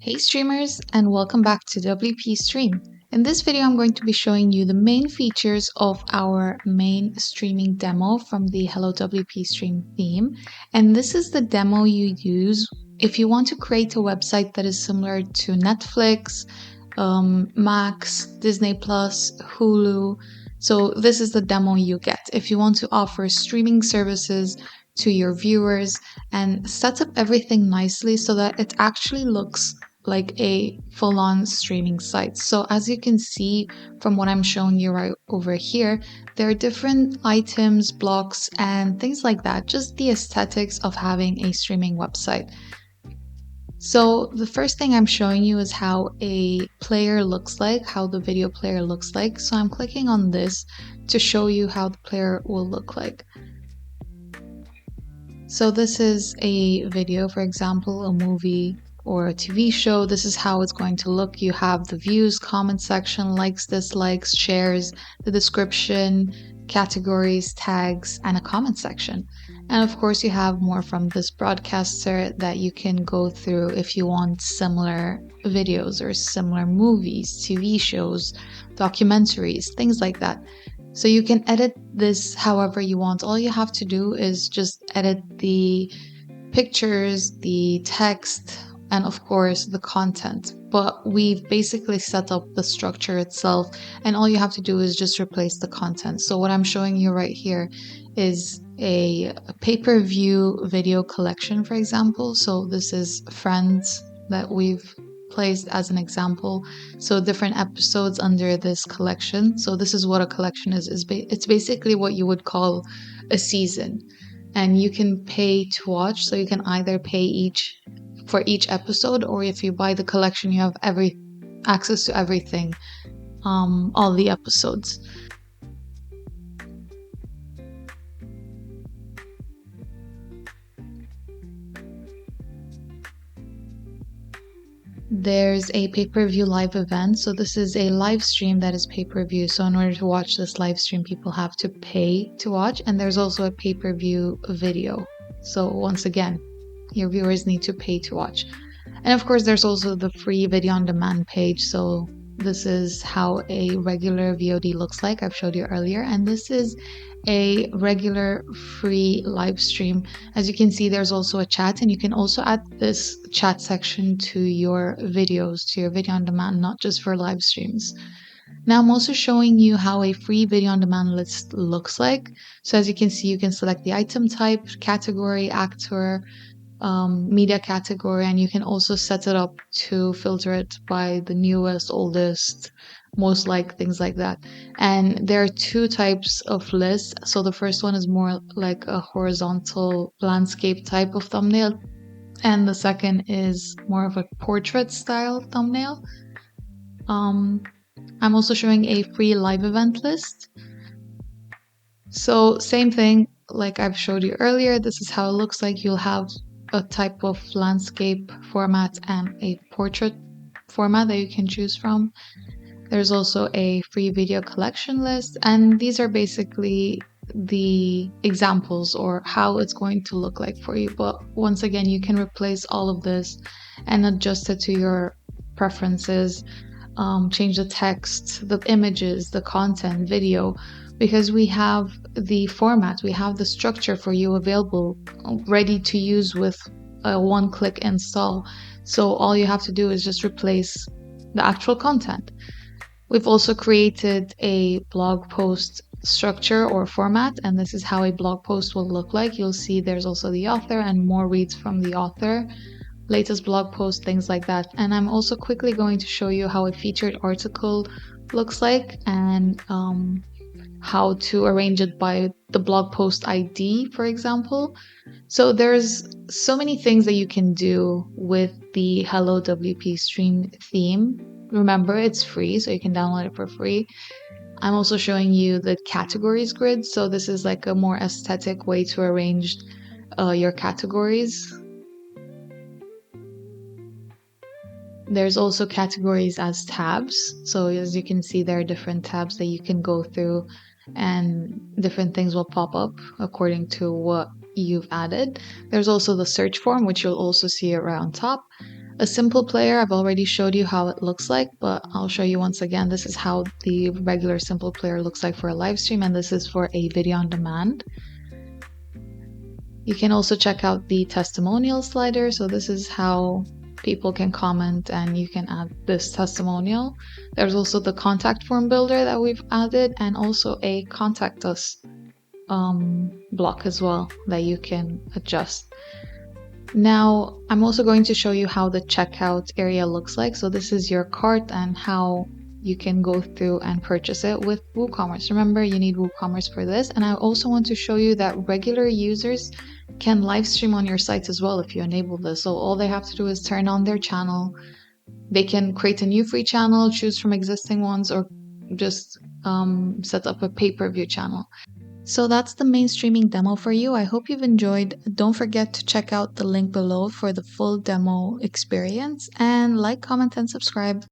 Hey streamers, and welcome back to WpStream. In this video, I'm going to be showing you the main features of our main streaming demo from the Hello WpStream theme. And this is the demo you use if you want to create a website that is similar to Netflix, Max, Disney Plus, Hulu. So this is the demo you get if you want to offer streaming services to your viewers and set up everything nicely so that it actually looks like a full-on streaming site. So as you can see from what I'm showing you right over here, there are different items, blocks, and things like that, just the aesthetics of having a streaming website. So the first thing I'm showing you is how a player looks like, how the video player looks like. So I'm clicking on this to show you how the player will look like. So this is a video, for example, a movie or a TV show. This is how it's going to look. You have the views, comment section, likes, dislikes, shares, the description, categories, tags, and a comment section. And of course, you have more from this broadcaster that you can go through if you want similar videos or similar movies, TV shows, documentaries, things like that. So you can edit this however you want. All you have to do is just edit the pictures, the text, and of course the content. But we've basically set up the structure itself, and all you have to do is just replace the content. So what I'm showing you right here is a pay-per-view video collection, for example. So this is Friends that we've placed as an example. So different episodes under this collection. So this is what a collection is. It's basically what you would call a season, and you can pay to watch. So you can either pay for each episode, or if you buy the collection, you have access to everything, all the episodes. There's a pay-per-view live event. So this is a live stream that is pay-per-view. So in order to watch this live stream, people have to pay to watch. And there's also a pay-per-view video. So once again, your viewers need to pay to watch. And of course, there's also the free video on demand page. So this is how a regular VOD looks like. I've showed you earlier. And this is a regular free live stream. As you can see, there's also a chat, and you can also add this chat section to your videos, to your video on demand, not just for live streams. Now I'm also showing you how a free video on demand list looks like. So as you can see, you can select the item type, category, actor, media category, and you can also set it up to filter it by the newest, oldest, most liked, things like that. And there are two types of lists. So the first one is more like a horizontal landscape type of thumbnail, and the second is more of a portrait style thumbnail. I'm also showing a free live event list. So same thing like I've showed you earlier. This is how it looks like. You'll have a type of landscape format and a portrait format that you can choose from. There's also a free video collection list, and these are basically the examples or how it's going to look like for you. But once again, you can replace all of this and adjust it to your preferences, change the text, the images, the content, video, because we have the format, we have the structure for you available, ready to use with a one-click install. So all you have to do is just replace the actual content. We've also created a blog post structure or format, and this is how a blog post will look like. You'll see there's also the author and more reads from the author, latest blog post, things like that. And I'm also quickly going to show you how a featured article looks like, and how to arrange it by the blog post ID, for example. So there's so many things that you can do with the Hello WpStream theme. Remember, it's free, so you can download it for free. I'm also showing you the categories grid. So this is like a more aesthetic way to arrange your categories. There's also categories as tabs. So as you can see, there are different tabs that you can go through, and different things will pop up according to what you've added. There's also the search form, which you'll also see around top. A simple player, I've already showed you how it looks like, but I'll show you once again. This is how the regular simple player looks like for a live stream, and this is for a video on demand. You can also check out the testimonial slider. So this is how people can comment and you can add this testimonial. There's also the contact form builder that we've added, and also a contact us block as well that you can adjust. Now, I'm also going to show you how the checkout area looks like. So this is your cart and how you can go through and purchase it with WooCommerce. Remember, you need WooCommerce for this. And I also want to show you that regular users can live stream on your sites as well if you enable this. So all they have to do is turn on their channel. They can create a new free channel, choose from existing ones, or just set up a pay-per-view channel. So that's the main streaming demo for you. I hope you've enjoyed. Don't forget to check out the link below for the full demo experience, and like, comment, and subscribe.